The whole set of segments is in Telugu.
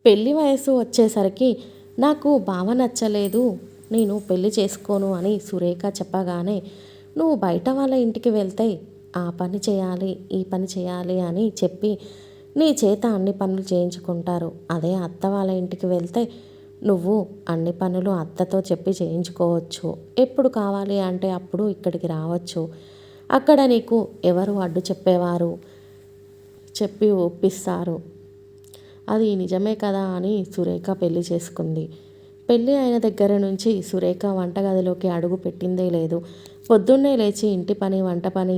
పెళ్లి వయసు వచ్చేసరికి నాకు బావ నచ్చలేదు, నేను పెళ్లి చేసుకోను అని సురేఖ చెప్పగానే, నువ్వు బయట వాళ్ళ ఇంటికి వెళ్తే ఆ పని చేయాలి, ఈ పని చేయాలి అని చెప్పి నీ చేత అన్ని పనులు చేయించుకుంటారు. అదే అత్త వాళ్ళ ఇంటికి వెళ్తే నువ్వు అన్ని పనులు అత్తతో చెప్పి చేయించుకోవచ్చు. ఎప్పుడు కావాలి అంటే అప్పుడు ఇక్కడికి రావచ్చు. అక్కడ నీకు ఎవరు అడ్డు చెప్పేవారు, చెప్పి ఒప్పిస్తారు. అది నిజమే కదా అని సురేఖ పెళ్లి చేసుకుంది. పెళ్ళి అయిన దగ్గర నుంచి సురేఖ వంటగదిలోకి అడుగు పెట్టిందే లేదు. పొద్దున్నే లేచి ఇంటి పని, వంట పని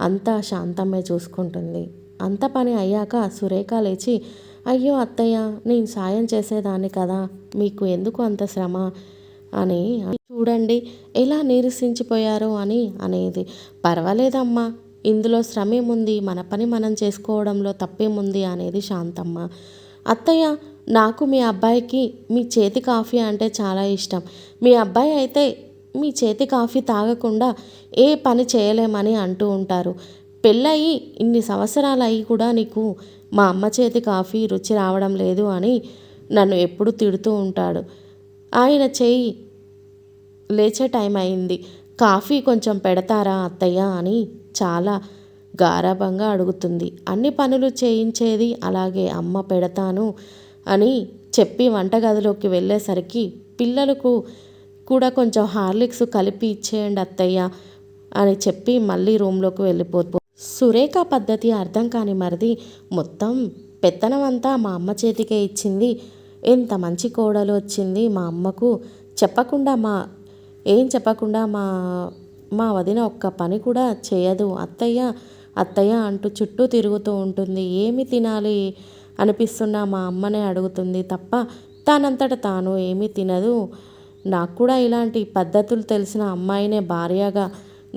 అంతా శాంతమ్మే చూసుకుంటుంది. అంత పని అయ్యాక సురేఖ లేచి, అయ్యో అత్తయ్య, నేను సాయం చేసేదాన్ని కదా, మీకు ఎందుకు అంత శ్రమ అని, చూడండి ఎలా నీరసించిపోయారో అని అనేది. పర్వాలేదమ్మా, ఇందులో శ్రమేముంది, మన పని మనం చేసుకోవడంలో తప్పేముంది అనేది శాంతమ్మ. అత్తయ్య, నాకు మీ అబ్బాయికి మీ చేతి కాఫీ అంటే చాలా ఇష్టం. మీ అబ్బాయి అయితే మీ చేతి కాఫీ తాగకుండా ఏ పని చేయలేమని అంటూ ఉంటారు. పెళ్ళయి ఇన్ని సంవత్సరాలు అయ్యి కూడా నీకు మా అమ్మ చేతి కాఫీ రుచి రావడం లేదు అని నన్ను ఎప్పుడు తిడుతూ ఉంటాడు. ఆయన చెయ్యి లేచే టైం అయింది, కాఫీ కొంచెం పెడతారా అత్తయ్య అని చాలా గారాబంగా అడుగుతుంది. అన్ని పనులు చేయించేది అలాగే అమ్మ, పెడతాను అని చెప్పి వంటగదిలోకి వెళ్ళేసరికి, పిల్లలకు కూడా కొంచెం హార్లిక్స్ కలిపి ఇచ్చేయండి అత్తయ్య అని చెప్పి మళ్ళీ రూమ్లోకి వెళ్ళిపోతూ, సురేఖ పద్ధతి అర్థం కాని మరిది మొత్తం పెత్తనం అంతా మా అమ్మ చేతికే ఇచ్చింది. ఎంత మంచి కోడలు వచ్చింది మా అమ్మకు, చెప్పకుండా ఏం చెప్పకుండా మా వదిన ఒక్క పని కూడా చేయదు అత్తయ్య, అత్తయ్య అంటూ చుట్టూ తిరుగుతూ ఉంటుంది. ఏమి తినాలి అనిపిస్తున్న మా అమ్మనే అడుగుతుంది తప్ప తానంతట తాను ఏమీ తినదు. నాకు కూడా ఇలాంటి పద్ధతులు తెలిసిన అమ్మాయినే భార్యగా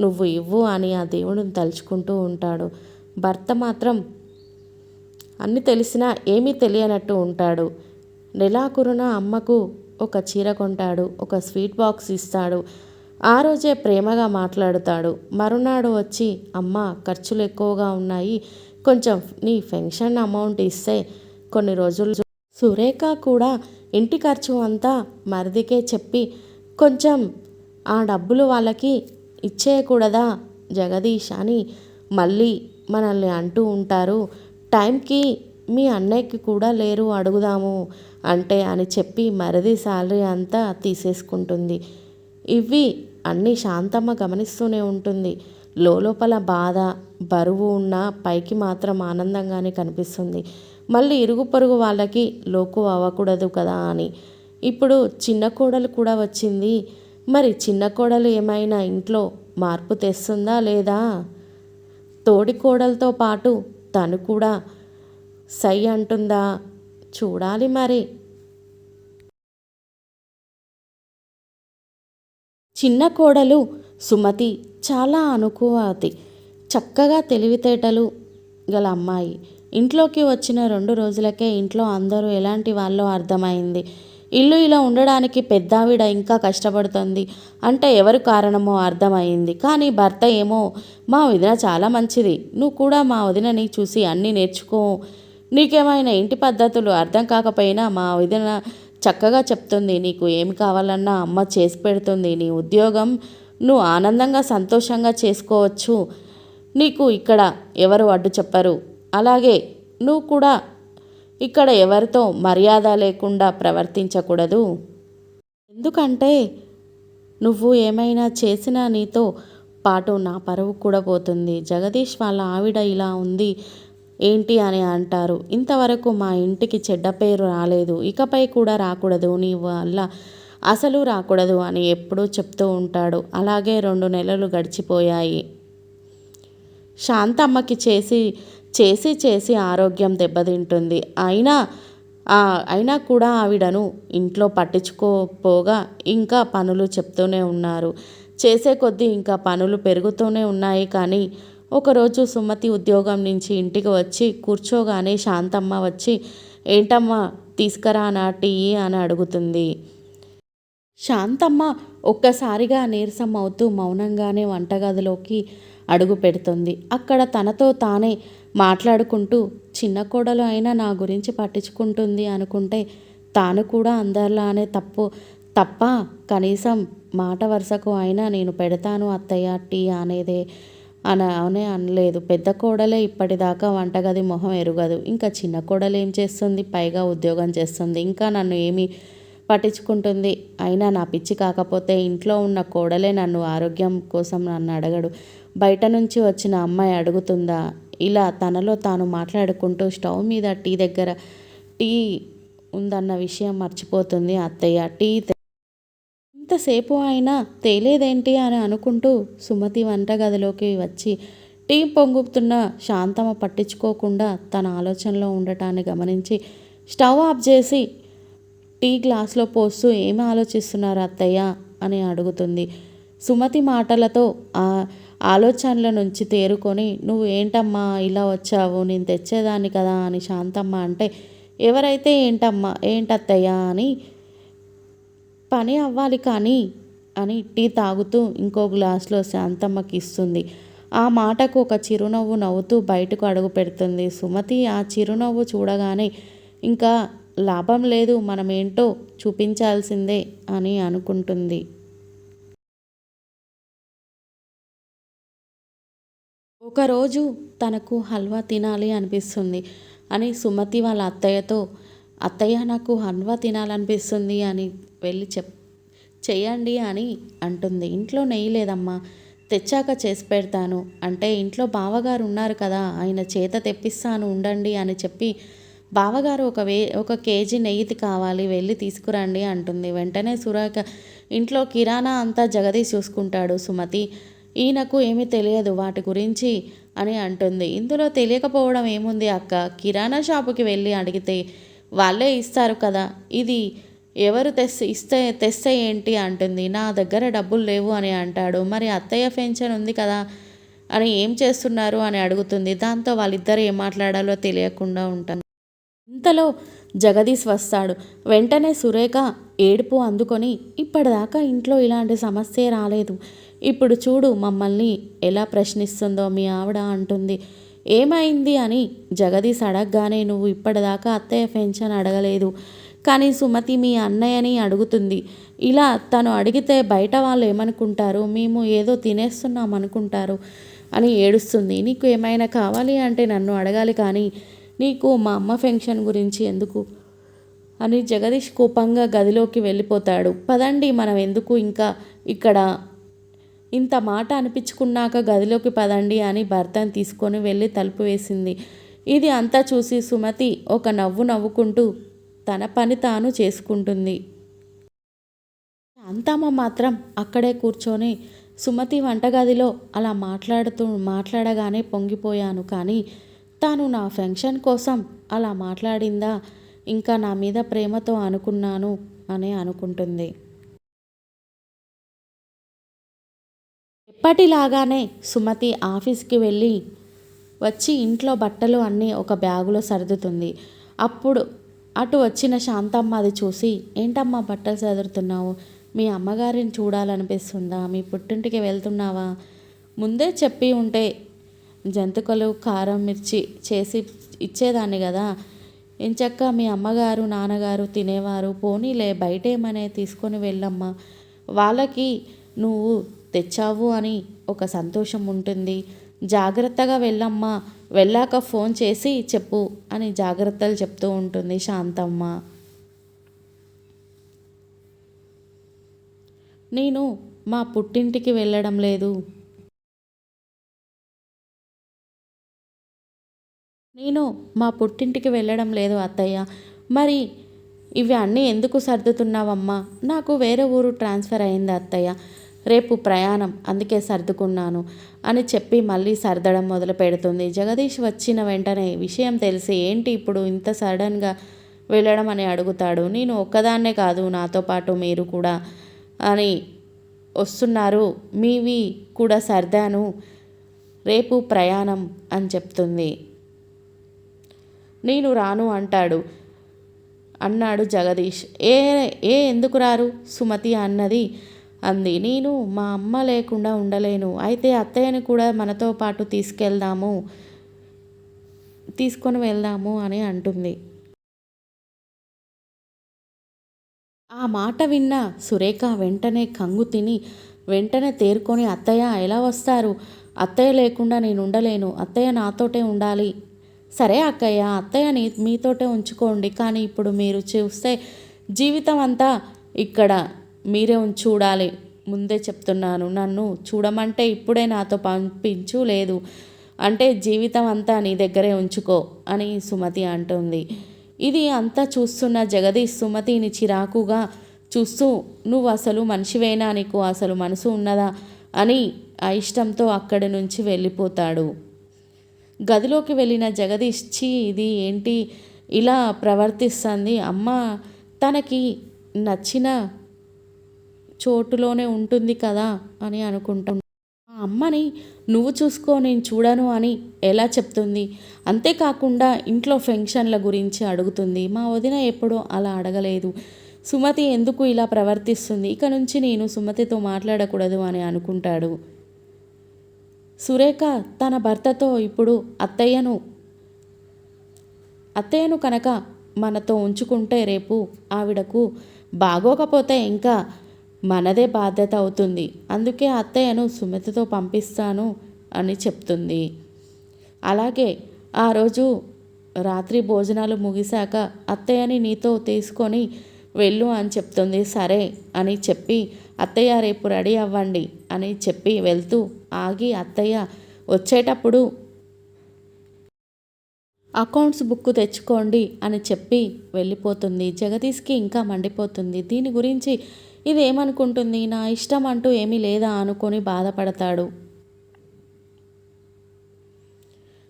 నువ్వు ఇవ్వు అని ఆ దేవుడిని తలుచుకుంటూ ఉంటాడు. భర్త మాత్రం అన్నీ తెలిసినా ఏమీ తెలియనట్టు ఉంటాడు. నెలాఖరున అమ్మకు ఒక చీర కొంటాడు, ఒక స్వీట్ బాక్స్ ఇస్తాడు. ఆ రోజే ప్రేమగా మాట్లాడుతాడు. మరునాడు వచ్చి, అమ్మ ఖర్చులు ఎక్కువగా ఉన్నాయి, కొంచెం నీ పెన్షన్ అమౌంట్ ఇస్తే కొన్ని రోజులు. సురేఖ కూడా ఇంటి ఖర్చు అంతా మరిదికే చెప్పి, కొంచెం ఆ డబ్బులు వాళ్ళకి ఇచ్చేయకూడదా జగదీష్ అని మళ్ళీ మనల్ని అంటూ ఉంటారు. టైంకి మీ అన్నయ్యకి కూడా లేరు, అడుగుదాము అంటే అని చెప్పి మరిది శాలరీ అంతా తీసేసుకుంటుంది. ఇవి అన్నీ శాంతమ్మ గమనిస్తూనే ఉంటుంది. లోపల బాధ, బరువు ఉన్న పైకి మాత్రం ఆనందంగానే కనిపిస్తుంది. మళ్ళీ ఇరుగు పొరుగు వాళ్ళకి లోకు అవ్వకూడదు కదా అని. ఇప్పుడు చిన్న కోడలు కూడా వచ్చింది. మరి చిన్న కోడలు ఏమైనా ఇంట్లో మార్పు తెస్తుందా లేదా? తోడి కోడలతో పాటు తను కూడా సై అంటుందా? చూడాలి మరి. చిన్న కోడలు సుమతి చాలా అనుకువతి, చక్కగా తెలివితేటలు గల అమ్మాయి. ఇంట్లోకి వచ్చిన 2 రోజులకే ఇంట్లో అందరూ ఎలాంటి వాళ్ళో అర్థమైంది. ఇల్లు ఇలా ఉండడానికి పెద్దావిడ ఇంకా కష్టపడుతుంది అంటే ఎవరు కారణమో అర్థమైంది. కానీ భర్త ఏమో, మా వదిన చాలా మంచిది, నువ్వు కూడా మా వదినని చూసి అన్నీ నేర్చుకో, నీకేమైనా ఇంటి పద్ధతులు అర్థం కాకపోయినా మా వదిన చక్కగా చెప్తుంది, నీకు ఏమి కావాలన్నా అమ్మ చేసి పెడుతుంది, నీ ఉద్యోగం నువ్వు ఆనందంగా సంతోషంగా చేసుకోవచ్చు, నీకు ఇక్కడ ఎవరు అడ్డు చెప్పరు, అలాగే నువ్వు కూడా ఇక్కడ ఎవరితో మర్యాద లేకుండా ప్రవర్తించకూడదు, ఎందుకంటే నువ్వు ఏమైనా చేసినా నీతో పాటు నా పరువు కూడా పోతుంది. జగదీష్ వాళ్ళ ఆవిడ ఇలా ఉంది ఏంటి అని అంటారు. ఇంతవరకు మా ఇంటికి చెడ్డ పేరు రాలేదు, ఇకపై కూడా రాకూడదు, నీ వల్ల అసలు రాకూడదు అని ఎప్పుడూ చెప్తూ ఉంటాడు. అలాగే 2 నెలలు గడిచిపోయాయి. శాంతమ్మకి చేసి చేసి చేసి ఆరోగ్యం దెబ్బతింటుంది. అయినా కూడా ఆవిడను ఇంట్లో పట్టించుకోపోగా ఇంకా పనులు చెప్తూనే ఉన్నారు. చేసే కొద్దీ ఇంకా పనులు పెరుగుతూనే ఉన్నాయి. కానీ ఒకరోజు సుమతి ఉద్యోగం నుంచి ఇంటికి వచ్చి కూర్చోగానే శాంతమ్మ వచ్చి, ఏంటమ్మా తీసుకురా నా టీ అని అడుగుతుంది. శాంతమ్మ ఒక్కసారిగా నీరసం అవుతూ మౌనంగానే వంటగదిలోకి అడుగు పెడుతుంది. అక్కడ తనతో తానే మాట్లాడుకుంటూ చిన్న కోడలు అయినా నా గురించి పట్టించుకుంటుంది అనుకుంటే తాను కూడా అందరిలానే తప్ప కనీసం మాట వరుసకు అయినా నేను పెడతాను అత్తయ్య టీ అనేదే అనే అనలేదు. పెద్ద కోడలే ఇప్పటిదాకా వంటగది మొహం ఎరుగదు. ఇంకా చిన్న కోడలు ఏం చేస్తుంది? పైగా ఉద్యోగం చేస్తుంది. ఇంకా నన్ను ఏమి పట్టించుకుంటుంది? అయినా నా పిచ్చి కాకపోతే ఇంట్లో ఉన్న కోడలే నన్ను ఆరోగ్యం కోసం నన్ను అడగడు. బయట నుంచి వచ్చిన అమ్మాయి అడుగుతుందా? ఇలా తనలో తాను మాట్లాడుకుంటూ స్టవ్ మీద టీ ఉందన్న విషయం మర్చిపోతుంది అత్తయ్య. ఇంతసేపు అయినా తేలేదేంటి అని అనుకుంటూ సుమతి వంటగదిలోకి వచ్చి టీ పొంగుతున్న శాంతమ్మ పట్టించుకోకుండా తన ఆలోచనలో ఉండటాన్ని గమనించి స్టవ్ ఆఫ్ చేసి టీ గ్లాస్లో పోస్తూ ఏమి ఆలోచిస్తున్నారు అత్తయ్య అని అడుగుతుంది. సుమతి మాటలతో ఆ ఆలోచనల నుంచి తేరుకొని నువ్వు ఏంటమ్మా ఇలా వచ్చావు? నేను తెచ్చేదాన్ని కదా అని శాంతమ్మ అంటే ఎవరైతే ఏంటత్తయ్య అని పని అవ్వాలి కానీ అని టీ తాగుతూ ఇంకో గ్లాస్లో శాంతమ్మకి ఇస్తుంది. ఆ మాటకు ఒక చిరునవ్వు నవ్వుతూ బయటకు అడుగు పెడుతుంది. సుమతి ఆ చిరునవ్వు చూడగానే ఇంకా లాభం లేదు, మనమేంటో చూపించాల్సిందే అని అనుకుంటుంది. ఒకరోజు తనకు హల్వా తినాలి అనిపిస్తుంది అని సుమతి వాళ్ళ అత్తయ్యతో అత్తయ్య నాకు హల్వా తినాలనిపిస్తుంది అని వెళ్ళి చెయ్యండి అని అంటుంది. ఇంట్లో నెయ్యి లేదమ్మా, తెచ్చాక చేసి పెడతాను అంటే ఇంట్లో బావగారు ఉన్నారు కదా, ఆయన చేత తెప్పిస్తాను ఉండండి అని చెప్పి బావగారు ఒక కేజీ నెయ్యి కావాలి వెళ్ళి తీసుకురండి అంటుంది. వెంటనే సురేఖ ఇంట్లో కిరాణా అంతా జగదీష్ చూసుకుంటాడు సుమతి, ఈయనకు ఏమీ తెలియదు వాటి గురించి అని అంటుంది. ఇందులో తెలియకపోవడం ఏముంది అక్క, కిరాణా షాపుకి వెళ్ళి అడిగితే వాళ్ళే ఇస్తారు కదా, ఇది ఎవరు తెస్తే ఏంటి అంటుంది. నా దగ్గర డబ్బులు లేవు అని అంటాడు. మరి అత్తయ్య పెన్షన్ ఉంది కదా అని ఏం చేస్తున్నారు అని అడుగుతుంది. దాంతో వాళ్ళిద్దరు ఏం మాట్లాడాలో తెలియకుండా ఉంటాను. ఇంతలో జగదీష్ వస్తాడు. వెంటనే సురేఖ ఏడుపు అందుకొని ఇప్పటిదాకా ఇంట్లో ఇలాంటి సమస్య రాలేదు, ఇప్పుడు చూడు మమ్మల్ని ఎలా ప్రశ్నిస్తుందో మీ ఆవిడ అంటుంది. ఏమైంది అని జగదీష్ అడగగానే నువ్వు ఇప్పటిదాకా అత్తయ్య పెన్షన్ అడగలేదు కానీ సుమతి మీ అన్నయ్యని అడుగుతుంది. ఇలా తను అడిగితే బయట వాళ్ళు ఏమనుకుంటారు, మేము ఏదో తినేస్తున్నాం అనుకుంటారు అని ఏడుస్తుంది. నీకు ఏమైనా కావాలి అంటే నన్ను అడగాలి కానీ నీకు మా అమ్మ పెన్షన్ గురించి ఎందుకు అని జగదీష్ కోపంగా గదిలోకి వెళ్ళిపోతాడు. పదండి మనం ఎందుకు ఇంకా ఇక్కడ ఇంత మాట అనిపించుకున్నాక గదిలోకి పదండి అని భర్తను తీసుకొని వెళ్ళి తలుపు వేసింది. ఇది అంతా చూసి సుమతి ఒక నవ్వు నవ్వుకుంటూ తన పని తాను చేసుకుంటుంది. శాంతమ్మ మాత్రం అక్కడే కూర్చొని సుమతి వంటగదిలో అలా మాట్లాడగానే పొంగిపోయాను, కానీ తాను నా ఫంక్షన్ కోసం అలా మాట్లాడిందా, ఇంకా నా మీద ప్రేమతో అనుకున్నాను అని అనుకుంటుంది. ఎప్పటిలాగానే సుమతి ఆఫీస్కి వెళ్ళి వచ్చి ఇంట్లో బట్టలు అన్నీ ఒక బ్యాగులో సర్దుతుంది. అప్పుడు అటు వచ్చిన శాంతమ్మ అది చూసి ఏంటమ్మా బట్టలు సదురుతున్నావు, మీ అమ్మగారిని చూడాలనిపిస్తుందా, మీ పుట్టింటికి వెళ్తున్నావా, ముందే చెప్పి ఉంటే జంతికలు కారం మిర్చి చేసి ఇచ్చేదాన్ని కదా, ఎంచక్క మీ అమ్మగారు నాన్నగారు తినేవారు, పోనీలే బయటేమనే తీసుకొని వెళ్ళమ్మా, వాళ్ళకి నువ్వు తెచ్చావు అని ఒక సంతోషం ఉంటుంది, జాగ్రత్తగా వెళ్ళమ్మా, వెళ్ళాక ఫోన్ చేసి చెప్పు అని జాగ్రత్తలు చెప్తూ ఉంటుంది శాంతమ్మ. నేను మా పుట్టింటికి వెళ్ళడం లేదు, అత్తయ్య. మరి ఇవి అన్నీ ఎందుకు సర్దుతున్నావమ్మా? నాకు వేరే ఊరు ట్రాన్స్ఫర్ అయింది అత్తయ్య, రేపు ప్రయాణం, అందుకే సర్దుకున్నాను అని చెప్పి మళ్ళీ సర్దడం మొదలు పెడుతుంది. జగదీష్ వచ్చిన వెంటనే విషయం తెలిసి ఏంటి ఇప్పుడు ఇంత సడన్గా వెళ్ళడం అని అడుగుతాడు. నేను ఒక్కదాన్నే కాదు, నాతో పాటు మీరు కూడా అని వస్తున్నారు, మీవి కూడా సర్దాను, రేపు ప్రయాణం అని చెప్తుంది. నేను రాను అన్నాడు జగదీష్. ఎందుకు రారు సుమతి అంది. నేను మా అమ్మ లేకుండా ఉండలేను, అయితే అత్తయ్యని కూడా మనతో పాటు తీసుకెళ్దాము తీసుకొని వెళ్దాము అని అంటుంది. ఆ మాట విన్న సురేఖ వెంటనే కంగు తిని వెంటనే తేరుకొని, అత్తయ్య ఎలా వస్తారు? అత్తయ్య లేకుండా నేను ఉండలేను. అత్తయ్య నాతోటే ఉండాలి. సరే అక్కయ్య, అత్తయ్యని మీతోటే ఉంచుకోండి. కానీ ఇప్పుడు మీరు చూస్తే జీవితం అంతా ఇక్కడ మీరే చూడాలి. ముందే చెప్తున్నాను. నన్ను చూడమంటే ఇప్పుడే నాతో పంపించు, లేదు అంటే జీవితం అంతా నీ దగ్గరే ఉంచుకో అని సుమతి అంటుంది. ఇది అంతా చూస్తున్న జగదీష్ సుమతిని చిరాకుగా చూస్తూ, నువ్వు అసలు మనిషివేనా, నీకు అసలు మనసు ఉన్నదా అని అయిష్టంతో అక్కడి నుంచి వెళ్ళిపోతాడు. గదిలోకి వెళ్ళిన జగదీష్, ఛీ ఇది ఏంటి ఇలా ప్రవర్తిస్తుంది, అమ్మ తనకి నచ్చిన చోటులోనే ఉంటుంది కదా అని అనుకుంటాం. ఆ అమ్మని నువ్వు చూసుకో నేను చూడను అని ఎలా చెప్తుంది? అంతేకాకుండా ఇంట్లో ఫంక్షన్ల గురించి అడుగుతుంది. మా వదిన ఎప్పుడూ అలా అడగలేదు. సుమతి ఎందుకు ఇలా ప్రవర్తిస్తుంది? ఇక నుంచి నేను సుమతితో మాట్లాడకూడదు అని అనుకుంటాడు. సురేఖ తన భర్తతో ఇప్పుడు అత్తయ్యను కనుక మనతో ఉంచుకుంటే రేపు ఆవిడకు బాగోకపోతే ఇంకా మనదే బాధ్యత అవుతుంది. అందుకే అత్తయ్యను సుమతితో పంపిస్తాను అని చెప్తుంది. అలాగే ఆ రోజు రాత్రి భోజనాలు ముగిశాక అత్తయ్యని నీతో తీసుకొని వెళ్ళు అని చెప్తుంది. సరే అని చెప్పి, అత్తయ్య రేపు రెడీ అవ్వండి అని చెప్పి వెళ్తూ ఆగి, అత్తయ్య వచ్చేటప్పుడు అకౌంట్స్ బుక్ తెచ్చుకోండి అని చెప్పి వెళ్ళిపోతుంది. జగదీష్కి ఇంకా మండిపోతుంది. దీని గురించి ఇది ఏమనుకుంటుంది, నా ఇష్టం అంటూ ఏమీ లేదా అనుకొని బాధపడతాడు.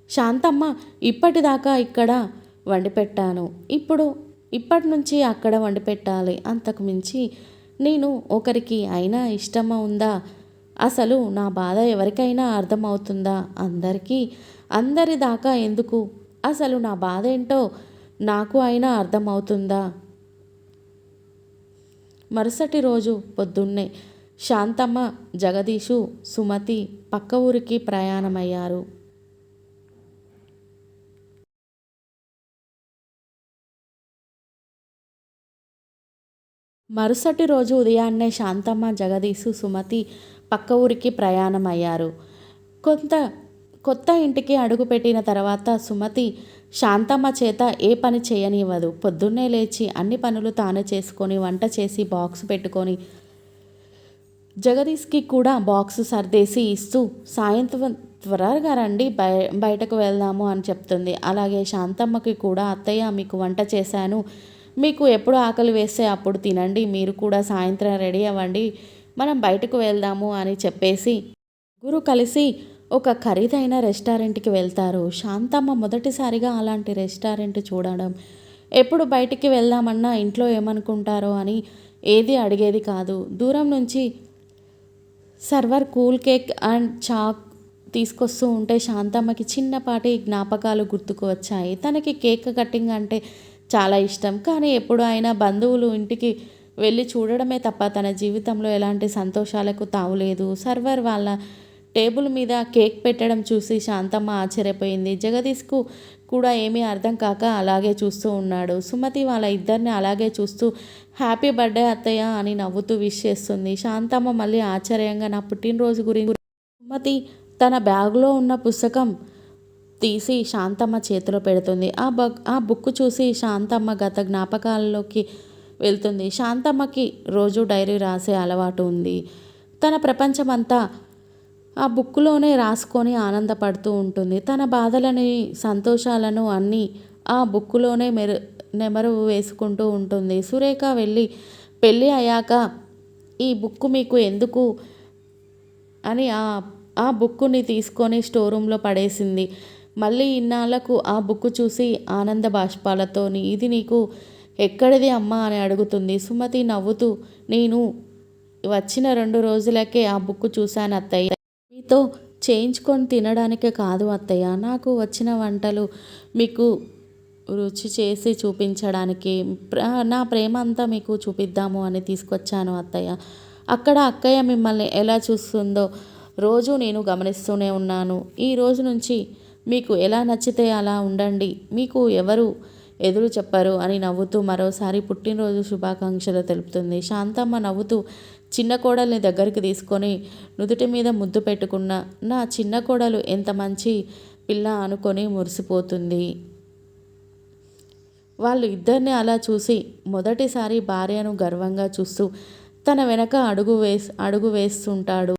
శాంతమ్మ, ఇప్పటిదాకా ఇక్కడ వండి పెట్టాను, ఇప్పటి నుంచి అక్కడ వండి పెట్టాలి. అంతకు మించి నేను ఒకరికి అయినా ఇష్టమా ఉందా? అసలు నా బాధ ఎవరికైనా అర్థమవుతుందా? అందరి దాకా ఎందుకు? అసలు నా బాధ ఏంటో నాకు అయినా అర్థమవుతుందా? మరుసటి రోజు పొద్దున్నే శాంతమ్మ, జగదీషు, సుమతి పక్క ఊరికి ప్రయాణమయ్యారు. మరుసటి రోజు ఉదయాన్నే శాంతమ్మ, జగదీషు, సుమతి పక్క ఊరికి ప్రయాణమయ్యారు. కొత్త ఇంటికి అడుగుపెట్టిన తర్వాత సుమతి శాంతమ్మ చేత ఏ పని చేయనివ్వదు. పొద్దున్నే లేచి అన్ని పనులు తానే చేసుకొని వంట చేసి బాక్స్ పెట్టుకొని జగదీష్కి కూడా బాక్స్ సర్దేసి ఇస్తూ, సాయంత్రం త్వరగా రండి, బయటకు వెళ్దాము అని చెప్తుంది. అలాగే శాంతమ్మకి కూడా, అత్తయ్య మీకు వంట చేశాను, మీకు ఎప్పుడు ఆకలి వేస్తే అప్పుడు తినండి, మీరు కూడా సాయంత్రం రెడీ అవ్వండి, మనం బయటకు వెళ్దాము అని చెప్పేసి ముగ్గురు కలిసి ఒక ఖరీదైన రెస్టారెంట్కి వెళ్తారు. శాంతమ్మ మొదటిసారిగా అలాంటి రెస్టారెంట్ చూడడం, ఎప్పుడు బయటికి వెళ్దామన్నా ఇంట్లో ఏమనుకుంటారో అని ఏది అడిగేది కాదు. దూరం నుంచి server cool cake and chalk తీసుకొస్తూ ఉంటే శాంతమ్మకి చిన్నపాటి జ్ఞాపకాలు గుర్తుకు వచ్చాయి. తనకి కేక్ కటింగ్ అంటే చాలా ఇష్టం. కానీ ఎప్పుడు అయినా బంధువులు ఇంటికి వెళ్ళి చూడడమే తప్ప తన జీవితంలో ఎలాంటి సంతోషాలకు తావులేదు. సర్వర్ వాళ్ళ టేబుల్ మీద కేక్ పెట్టడం చూసి శాంతమ్మ ఆశ్చర్యపోయింది. జగదీష్కు కూడా ఏమీ అర్థం కాక అలాగే చూస్తూ ఉన్నాడు. సుమతి వాళ్ళ ఇద్దరిని అలాగే చూస్తూ హ్యాపీ బర్త్డే అత్తయ్య అని నవ్వుతూ విష్ చేస్తుంది. శాంతమ్మ మళ్ళీ ఆశ్చర్యంగా నా పుట్టినరోజు గురించి. సుమతి తన బ్యాగులో ఉన్న పుస్తకం తీసి శాంతమ్మ చేతిలో పెడుతుంది. ఆ బుక్ చూసి శాంతమ్మ గత జ్ఞాపకాల్లోకి వెళ్తుంది. శాంతమ్మకి రోజు డైరీ రాసే అలవాటు ఉంది. తన ప్రపంచమంతా ఆ బుక్లోనే రాసుకొని ఆనందపడుతూ ఉంటుంది. తన బాధలని, సంతోషాలను అన్నీ ఆ బుక్కులోనే నెమరు వేసుకుంటూ ఉంటుంది. సురేఖ పెళ్ళి అయ్యాక ఈ బుక్ మీకు ఎందుకు అని ఆ బుక్కుని తీసుకొని స్టోర్ రూమ్లో పడేసింది. మళ్ళీ ఇన్నాళ్లకు ఆ బుక్ చూసి ఆనంద బాష్పాలతోని, ఇది నీకు ఎక్కడిది అమ్మా అని అడుగుతుంది. సుమతి నవ్వుతూ, నేను వచ్చిన 2 రోజులకే ఆ బుక్ చూశాను అత్తయ్య, మీతో చేయించుకొని తినడానికే కాదు అత్తయ్య, నాకు వచ్చిన వంటలు మీకు రుచి చేసి చూపించడానికి, నా ప్రేమ అంతా మీకు చూపిద్దాము అని తీసుకొచ్చాను అత్తయ్య. అక్కడ అక్కయ్య మిమ్మల్ని ఎలా చూస్తుందో రోజు నేను గమనిస్తూనే ఉన్నాను. ఈ రోజు నుంచి మీకు ఎలా నచ్చితే అలా ఉండండి, మీకు ఎవరు ఎదురు చెప్పరు అని నవ్వుతూ మరోసారి పుట్టినరోజు శుభాకాంక్షలు తెలుపుతుంది. శాంతమ్మ నవ్వుతూ చిన్న కోడల్ని దగ్గరికి తీసుకొని నుదుటి మీద ముద్దు పెట్టుకున్న నా చిన్న కోడలు ఎంత మంచి పిల్ల అనుకొని మురిసిపోతుంది. వాళ్ళు ఇద్దరిని అలా చూసి మొదటిసారి భార్యను గర్వంగా చూస్తూ తన వెనక అడుగు వేస్తుంటాడు.